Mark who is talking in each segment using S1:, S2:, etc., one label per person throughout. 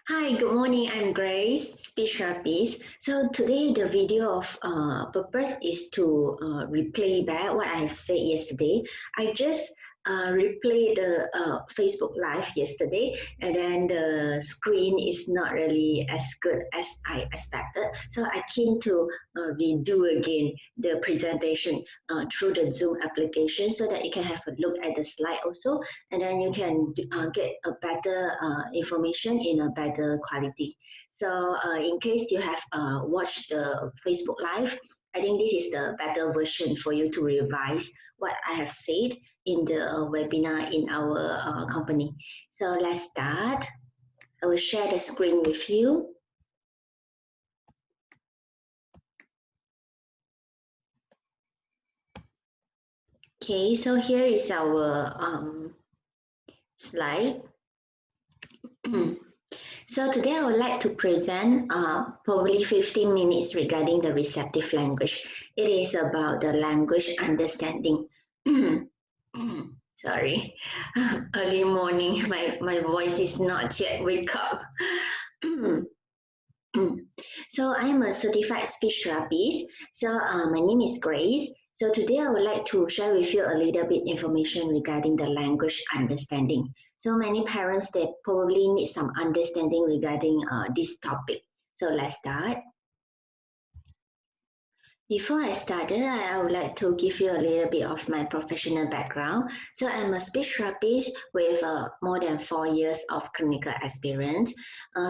S1: Hi, good morning. I'm Grace, speech therapist. So today the video of purpose is to replay back what I said yesterday. I just replayed the Facebook Live yesterday, and then the screen is not really as good as I expected. So I came to redo again the presentation through the Zoom application so that you can have a look at the slide also, and then you can get a better information in a better quality. So in case you have watched the Facebook Live, I think this is the better version for you to revise what I have said in the webinar in our company. So let's start. I will share the screen with you. Okay, so here is our slide. So today I would like to present probably 15 minutes regarding the receptive language. It is about the language understanding. Sorry, early morning, my voice is not yet wake up. So I am a certified speech therapist. So my name is Grace. So today I would like to share with you a little bit information regarding the language understanding. So many parents, they probably need some understanding regarding this topic. So let's start. Before I started, I would like to give you a little bit of my professional background. So I'm a speech therapist with more than 4 years of clinical experience.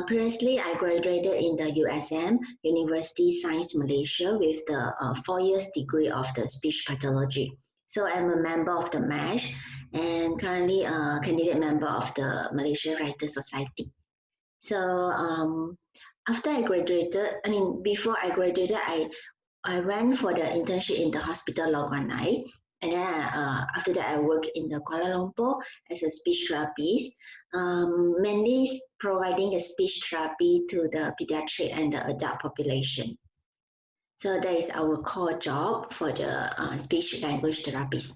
S1: Previously, I graduated in the USM, University Science Malaysia, with the 4 years degree of the speech pathology. So I'm a member of the MASH and currently a candidate member of the Malaysia Writers Society. So after I graduated, before I graduated, I went for the internship in the hospital Loganai, and then after that I worked in the Kuala Lumpur as a speech therapist, mainly providing the speech therapy to the pediatric and the adult population. So that is our core job for the speech language therapist.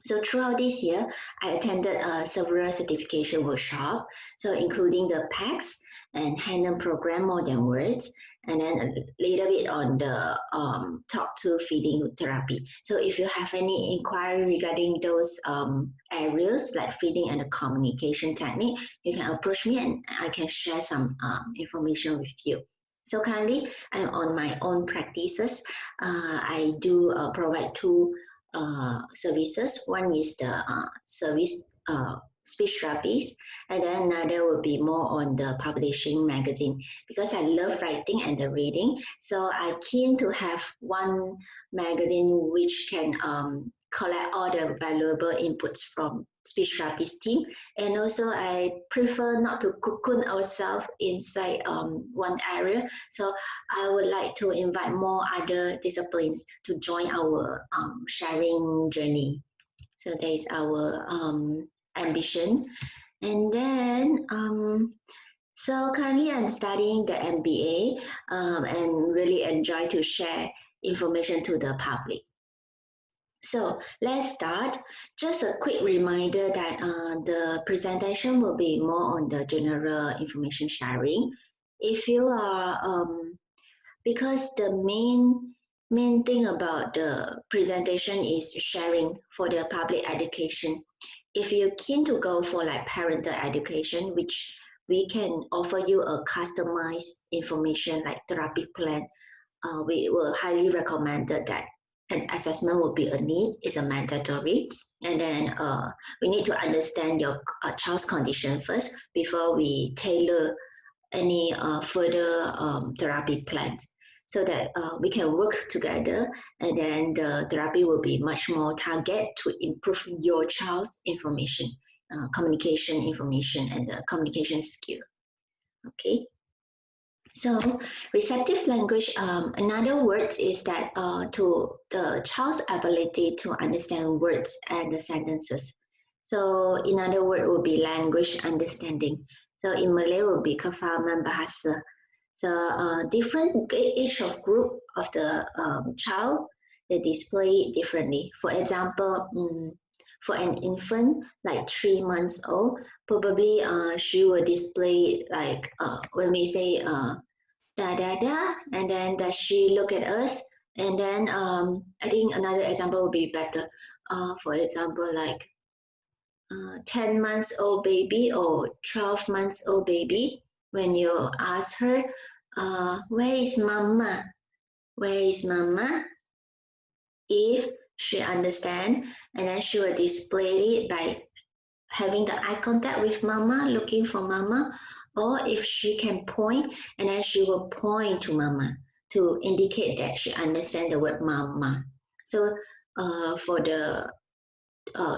S1: So throughout this year, I attended several certification workshops, so including the PECS and Hannon program More Than Words, and then a little bit on the talk to feeding therapy. So if you have any inquiry regarding those areas like feeding and the communication technique, you can approach me and I can share some information with you. So currently, I'm on my own practices. I do provide two services. One is the service speech therapist, and then another will be more on the publishing magazine because I love writing and the reading. So I keen to have one magazine which can collect all the valuable inputs from speech therapist team, and also I prefer not to cocoon ourselves inside one area. So I would like to invite more other disciplines to join our sharing journey. So that is our ambition. And then, so currently I'm studying the MBA and really enjoy to share information to the public. So let's start. Just a quick reminder that the presentation will be more on the general information sharing. If you are, because the main thing about the presentation is sharing for the public education. If you're keen to go for like parental education, which we can offer you a customized information like therapy plan, we will highly recommend that an assessment will be a need, is a mandatory. And then we need to understand your child's condition first before we tailor any further therapy plans so that we can work together, and then the therapy will be much more targeted to improve your child's information, communication information and the communication skill. Okay. So receptive language, another word is that to the child's ability to understand words and the sentences. So in other words will be language understanding. So in Malay will be kefahaman bahasa. So different age of group of the child, they display it differently. For example, For an infant like 3 months old, probably she will display like when we say da da da, and then that she look at us, and then I think another example would be better. For example, like 10 months old baby or 12 months old baby, when you ask her, where is mama? Where is mama? If she understand, and then she will display it by having the eye contact with mama, looking for mama, or if she can point, and then she will point to mama to indicate that she understands the word mama. So for the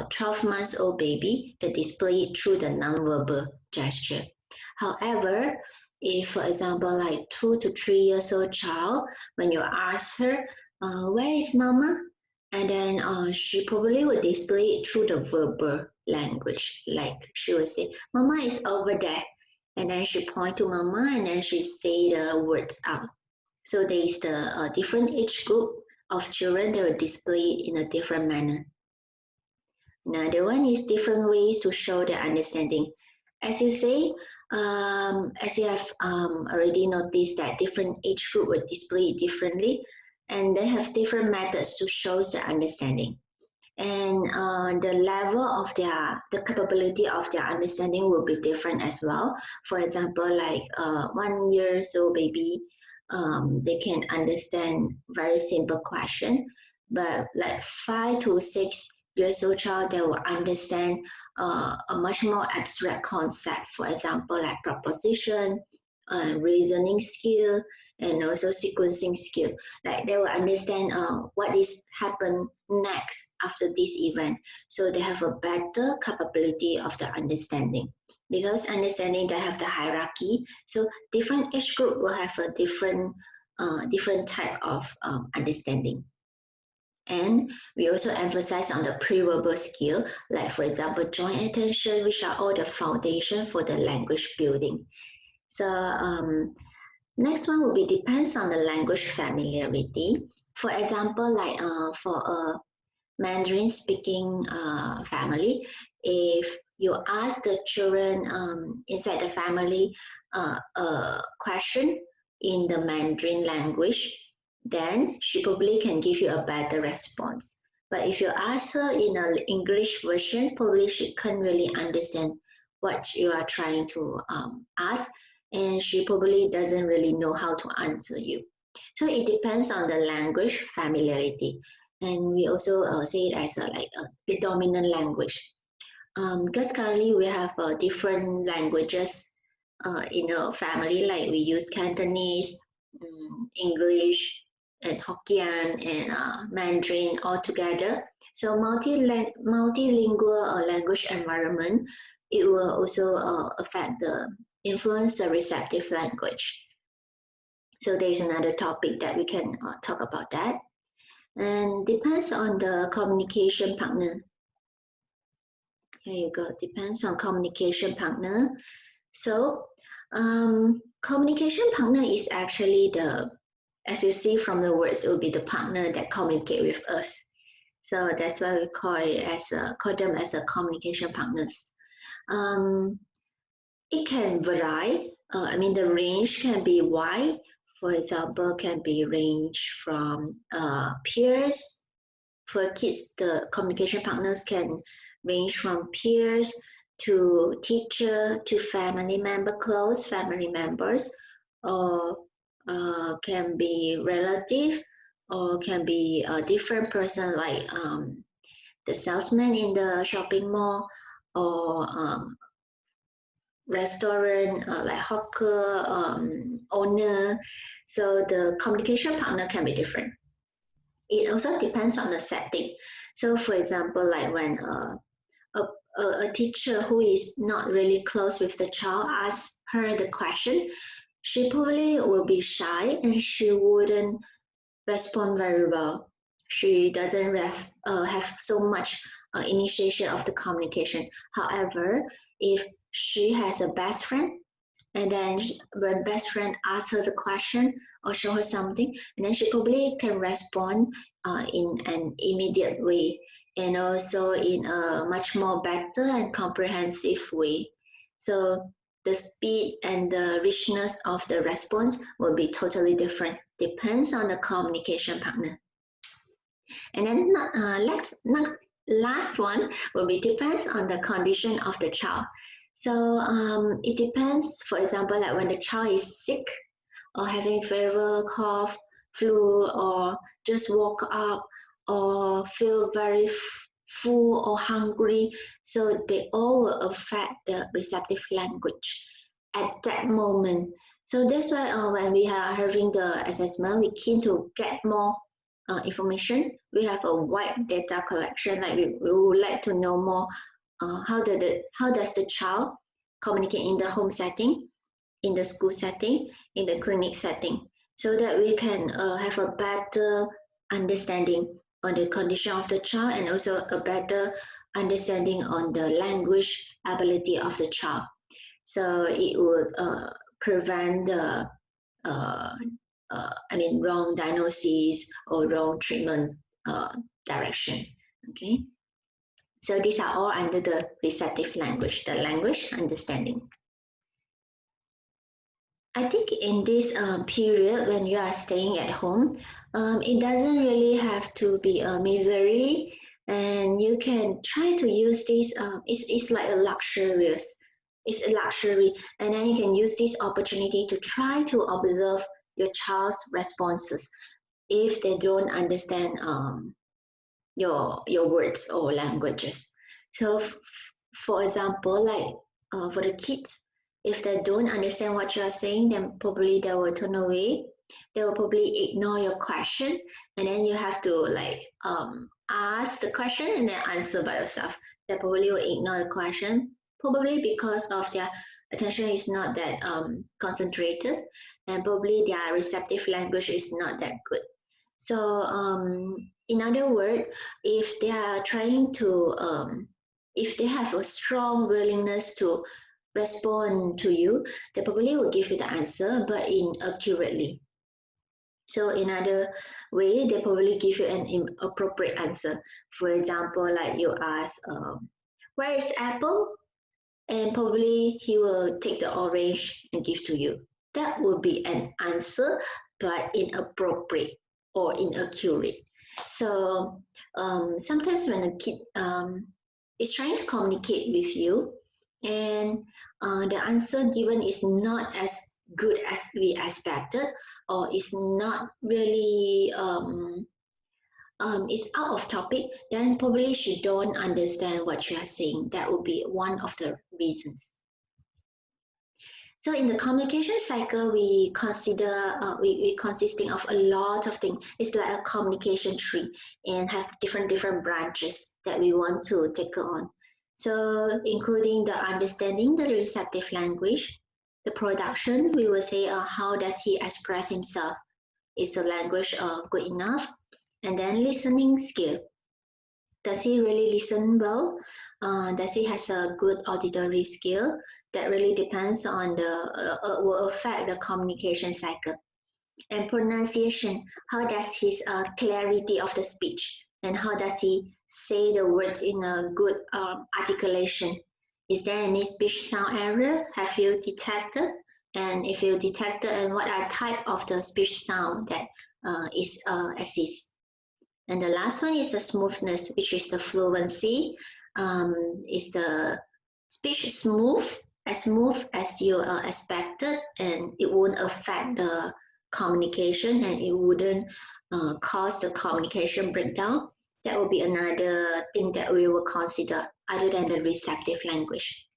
S1: 12 months old baby, they display it through the nonverbal gesture. However, if, for example, like 2 to 3 years old child, when you ask her, where is mama? And then she probably will display it through the verbal language. Like she will say, mama is over there. And then she point to mama and then she say the words out. So there is the different age group of children that will display it in a different manner. Another one is different ways to show their understanding. As you say, as you have already noticed that different age group will display it differently, and they have different methods to show their understanding. And the level of the capability of their understanding will be different as well. For example, like 1 year old baby, they can understand very simple question, but like 5 to 6 years old child, they will understand a much more abstract concept. For example, like proposition, reasoning skill, and also sequencing skill. Like they will understand what is happen next after this event. So they have a better capability of the understanding. Because understanding they have the hierarchy, so different age group will have a different type of understanding. And we also emphasize on the pre-verbal skill, like for example, joint attention, which are all the foundation for the language building. So next one will be depends on the language familiarity. For example, like for a Mandarin speaking family, if you ask the children inside the family a question in the Mandarin language, then she probably can give you a better response. But if you ask her in an English version, probably she can't really understand what you are trying to ask, and she probably doesn't really know how to answer you. So it depends on the language familiarity. And we also say it as the dominant language. Because currently we have different languages in our family, like we use Cantonese, English, and Hokkien, and Mandarin all together. So multilingual language environment, it will also influence the receptive language. So there is another topic that we can talk about that. And depends on the communication partner. Here you go, depends on communication partner. So communication partner is actually as you see from the words, it will be the partner that communicate with us. So that's why we call them as a communication partners. It can vary. The range can be wide. For example, can be range from peers. For kids, the communication partners can range from peers to teacher to family member, close family members, or can be relative, or can be a different person like the salesman in the shopping mall, or restaurant like hawker owner. So the communication partner can be different. It also depends on the setting. So for example, like when a teacher who is not really close with the child asks her the question, she probably will be shy and she wouldn't respond very well. She doesn't have so much initiation of the communication. However, if she has a best friend, and then when best friend asks her the question or show her something, and then she probably can respond in an immediate way. and also in a much more better and comprehensive way. So the speed and the richness of the response will be totally different, depends on the communication partner. And then last one will be depends on the condition of the child. So it depends, for example, like when the child is sick or having fever, cough, flu, or just woke up or feel very full or hungry. So they all will affect the receptive language at that moment. So that's why when we are having the assessment, we keen to get more information. We have a wide data collection. Like we would like to know more. How does the child communicate in the home setting, in the school setting, in the clinic setting, so that we can have a better understanding on the condition of the child and also a better understanding on the language ability of the child. So it would prevent the wrong diagnosis or wrong treatment direction. Okay, so these are all under the receptive language, the language understanding. I think in this period when you are staying at home, it doesn't really have to be a misery, and you can try to use this. It's like a luxurious. It's a luxury, and then you can use this opportunity to try to observe your child's responses if they don't understand your words or languages. So, for example, like for the kids, if they don't understand what you are saying, then probably they will turn away. They will probably ignore your question, and then you have to like ask the question and then answer by yourself. They probably will ignore the question, probably because of their attention is not that concentrated, and probably their receptive language is not that good. So, in other words, if they are trying to, if they have a strong willingness to respond to you, they probably will give you the answer, but inaccurately. So, in other way, they probably give you an inappropriate answer. For example, like you ask, where is apple? And probably he will take the orange and give to you. That would be an answer, but inappropriate or inaccurate. So sometimes when a kid is trying to communicate with you and the answer given is not as good as we expected, or is not really is out of topic, then probably she don't understand what you are saying. That would be one of the reasons. So in the communication cycle, we consider we consisting of a lot of things. It's like a communication tree and have different branches that we want to take on. So including the understanding the receptive language, the production, we will say how does he express himself? Is the language good enough? And then listening skill. Does he really listen well? Does he has a good auditory skill? That really depends on the will affect the communication cycle. And pronunciation, how does his clarity of the speech and how does he say the words in a good articulation? Is there any speech sound error? Have you detected? And if you detected, and what are type of the speech sound that exists? And the last one is the smoothness, which is the fluency. Is the speech smooth as you expected, and it won't affect the communication and it wouldn't cause the communication breakdown. That will be another thing that we will consider other than the receptive language.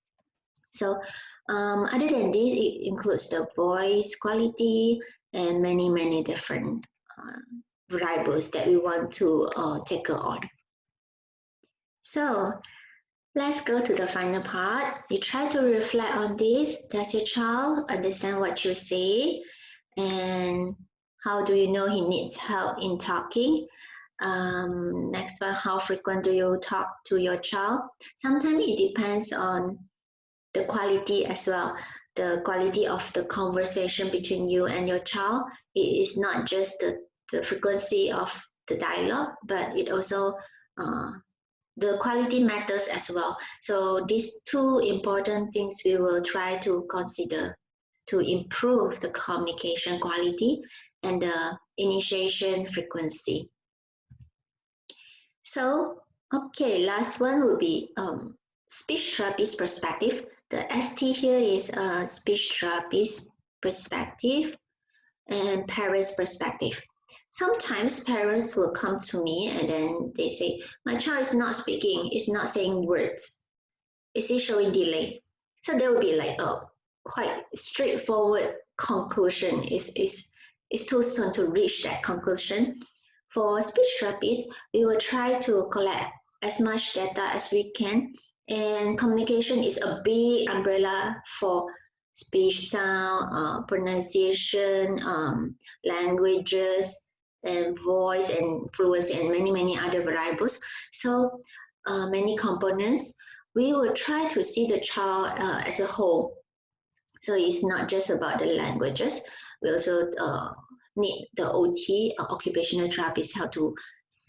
S1: So other than this, it includes the voice quality and many different variables that we want to take on. So let's go to the final part. You try to reflect on this. Does your child understand what you say? And how do you know he needs help in talking? Next one, how frequent do you talk to your child? Sometimes it depends on the quality as well. The quality of the conversation between you and your child. It is not just the frequency of the dialogue, but it also the quality matters as well. So these two important things we will try to consider to improve the communication quality and the initiation frequency. So, okay, last one will be speech therapist perspective. The ST here is speech therapist perspective and parents' perspective. Sometimes parents will come to me and then they say, my child is not speaking, is not saying words. Is he showing delay? So there will be like a quite straightforward conclusion. It's too soon to reach that conclusion. For speech therapists, we will try to collect as much data as we can, and communication is a big umbrella for speech, sound, pronunciation, languages, and voice and fluency, and many other variables. So many components. We will try to see the child as a whole. So it's not just about the languages. We also need the OT, occupational therapist, how to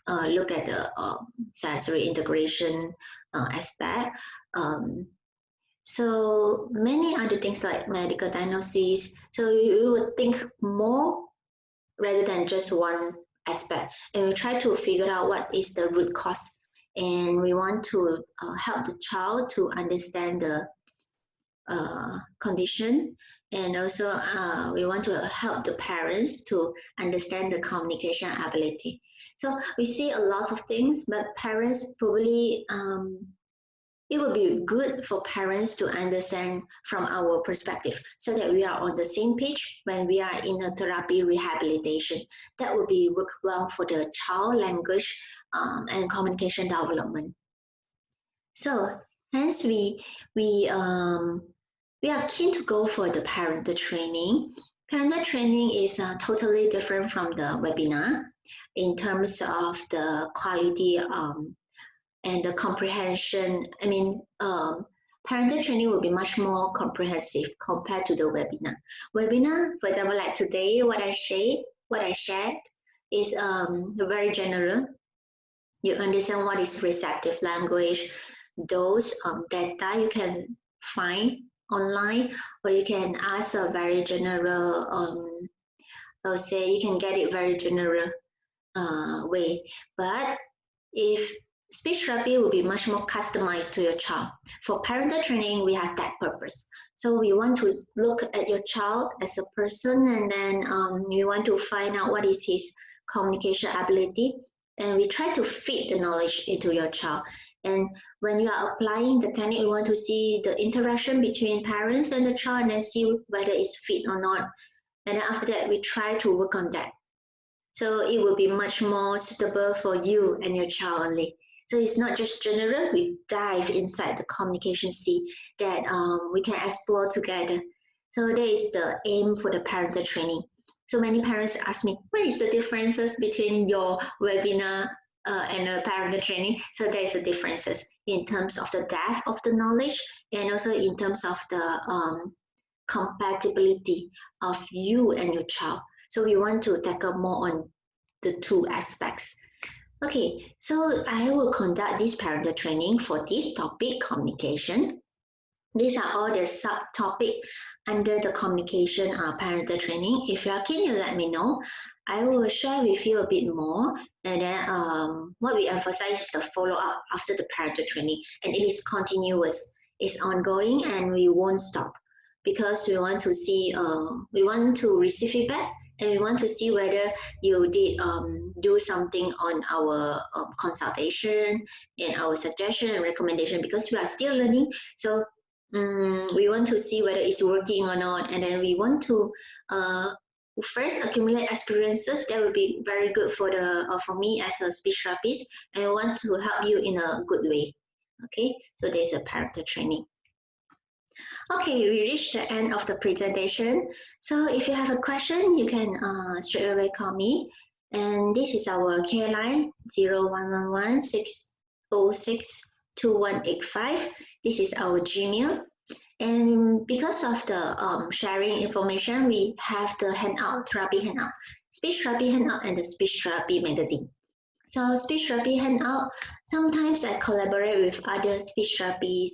S1: look at the sensory integration aspect. So many other things like medical diagnosis. So we would think more rather than just one aspect, and we try to figure out what is the root cause, and we want to help the child to understand the condition, and also we want to help the parents to understand the communication ability. So we see a lot of things, but parents probably it would be good for parents to understand from our perspective so that we are on the same page when we are in a therapy rehabilitation. That would be work well for the child language and communication development. So hence we are keen to go for the parental training. Parental training is totally different from the webinar in terms of the quality and the comprehension. I mean, parental training will be much more comprehensive compared to the webinar. Webinar, for example, like today, what I shared is very general. You understand what is receptive language. Those data you can find online, or you can ask a very general, I would say you can get it very general way. But if speech therapy will be much more customized to your child. For parental training, we have that purpose. So we want to look at your child as a person, and then we want to find out what is his communication ability, and we try to fit the knowledge into your child. And when you are applying the technique, we want to see the interaction between parents and the child and then see whether it's fit or not. And then after that, we try to work on that. So it will be much more suitable for you and your child only. So it's not just general, we dive inside the communication sea that we can explore together. So that is the aim for the parental training. So many parents ask me, what is the differences between your webinar and a parental training? So there is a differences in terms of the depth of the knowledge, and also in terms of the compatibility of you and your child. So we want to tackle more on the two aspects. Okay, so I will conduct this parental training for this topic, communication. These are all the subtopic under the communication parental training. If you are keen, you let me know. I will share with you a bit more, and then what we emphasize is the follow-up after the parental training, and it is continuous, it's ongoing, and we won't stop because we want to see, we want to receive feedback, and we want to see whether you did do something on our consultation and our suggestion and recommendation, because we are still learning. So we want to see whether it's working or not, and then we want to first accumulate experiences. That would be very good for the for me as a speech therapist, and I want to help you in a good way. Okay, so there's a parental training. Okay, we reached the end of the presentation. So if you have a question, you can straight away call me. And this is our care line, 0111 606 2185. This is our Gmail. And because of the sharing information, we have the handout, therapy handout, speech therapy handout, and the speech therapy magazine. So speech therapy handout, sometimes I collaborate with other speech therapies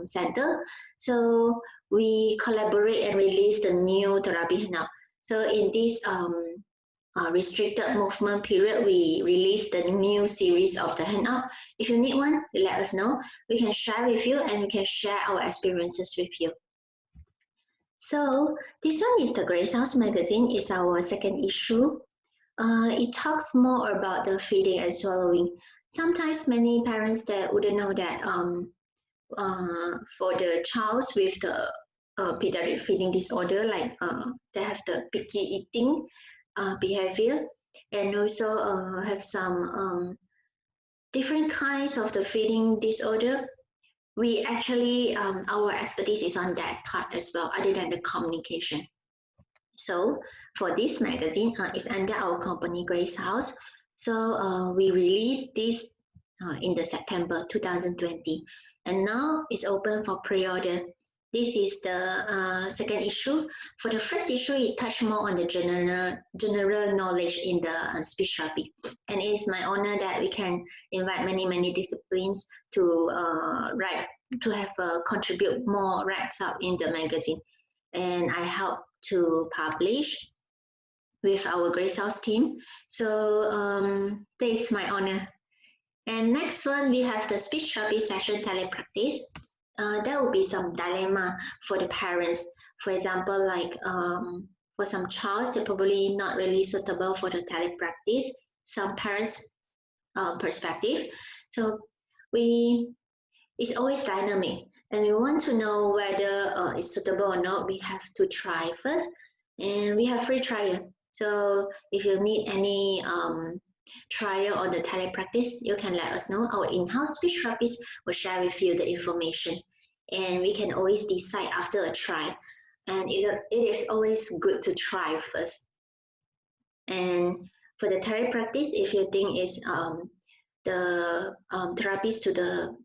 S1: center. So we collaborate and release the new therapy handout. So in this restricted movement period, we release the new series of the handout. If you need one, let us know. We can share with you and we can share our experiences with you. So this one is the Grace House magazine. It's our second issue. It talks more about the feeding and swallowing. Sometimes many parents that wouldn't know that for the child with the pediatric feeding disorder, like they have the picky eating behavior, and also have some different kinds of the feeding disorder. We actually, our expertise is on that part as well, other than the communication. So for this magazine, it's under our company, Grace House. So we released this in the September 2020, and now it's open for pre-order. This is the second issue. For the first issue, it touched more on the general knowledge in the speech therapy, and it is my honor that we can invite many disciplines to write, to have contribute more writes up in the magazine, and I help to publish with our Grace House team. So this is my honor. And next one, we have the speech therapy session telepractice. There will be some dilemma for the parents. For example, like for some childs, they're probably not really suitable for the telepractice. Some parents' perspective. So it's always dynamic, and we want to know whether it's suitable or not. We have to try first, and we have free trial. So if you need any trial on the telepractice, you can let us know. Our in-house speech therapist will share with you the information, and we can always decide after a try. And it is always good to try first. And for the telepractice, if you think it's the therapies to the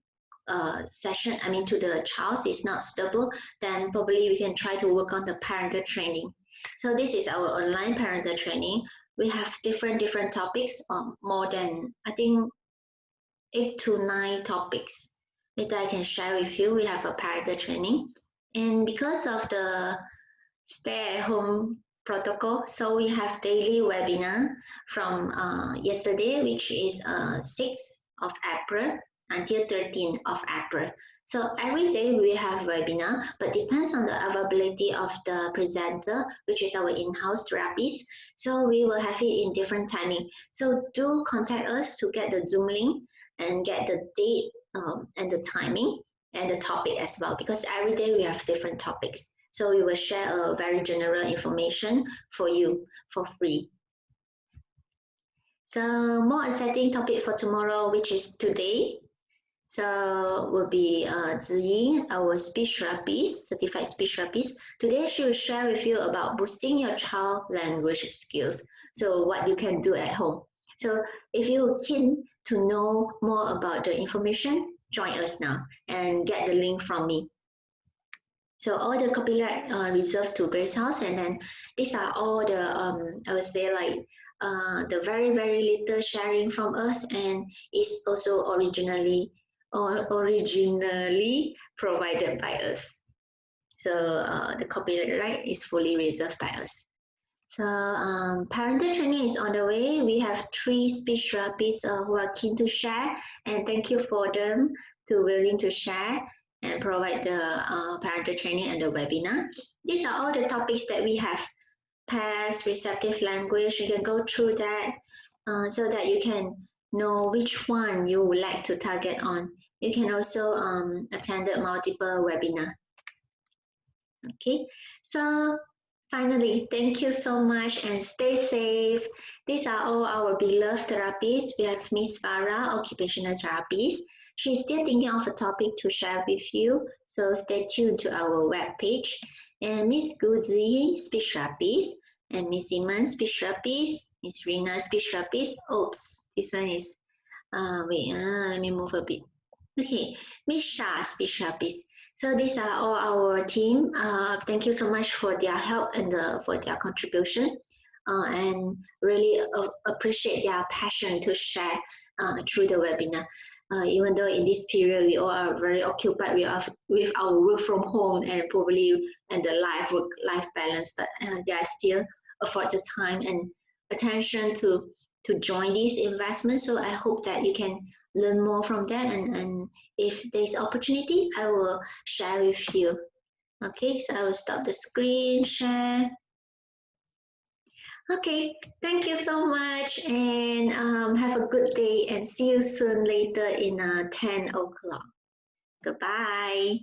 S1: session, I mean to the child is not suitable, then probably we can try to work on the parental training. So this is our online parental training. We have different topics, more than I think 8 to 9 topics that I can share with you. We have a parental training, and because of the stay-at-home protocol, so we have daily webinar from yesterday, which is 6th of April until 13th of April. So every day we have webinar, but depends on the availability of the presenter, which is our in-house therapist. So we will have it in different timing. So do contact us to get the Zoom link and get the date and the timing and the topic as well, because every day we have different topics. So we will share a very general information for you for free. So more exciting topic for tomorrow, which is today. So will be Ziying, our speech therapist, certified speech therapist. Today she will share with you about boosting your child language skills. So what you can do at home. So if you're keen to know more about the information, join us now and get the link from me. So all the copyright reserved to Grace House, and then these are all the I would say like the very little sharing from us, and it's also originally provided by us. So the copyright is fully reserved by us. So parental training is on the way. We have 3 speech therapists who are keen to share, and thank you for them to willing to share and provide the parental training and the webinar. These are all the topics that we have. PECS, receptive language, you can go through that so that you can know which one you would like to target on. You can also attend multiple webinar. Okay, so finally, thank you so much and stay safe. These are all our beloved therapists. We have Miss Farah, occupational therapist. She's still thinking of a topic to share with you, so stay tuned to our webpage. And Miss Guzi, speech therapist, and Miss Iman, speech therapist, Miss Rina, speech therapist. Oops, this one is, let me move a bit. Okay, Miss Shah, speech therapist. So these are all our team. Thank you so much for their help and for their contribution. and really appreciate their passion to share through the webinar. Even though in this period we all are very occupied with our work from home and probably and the work-life balance, but they are still afford the time and attention to join these investments. So I hope that you can learn more from that, and if there's opportunity, I will share with you. Okay, so I will stop the screen share. Okay, thank you so much, and have a good day, and see you soon later in 10 o'clock. Goodbye.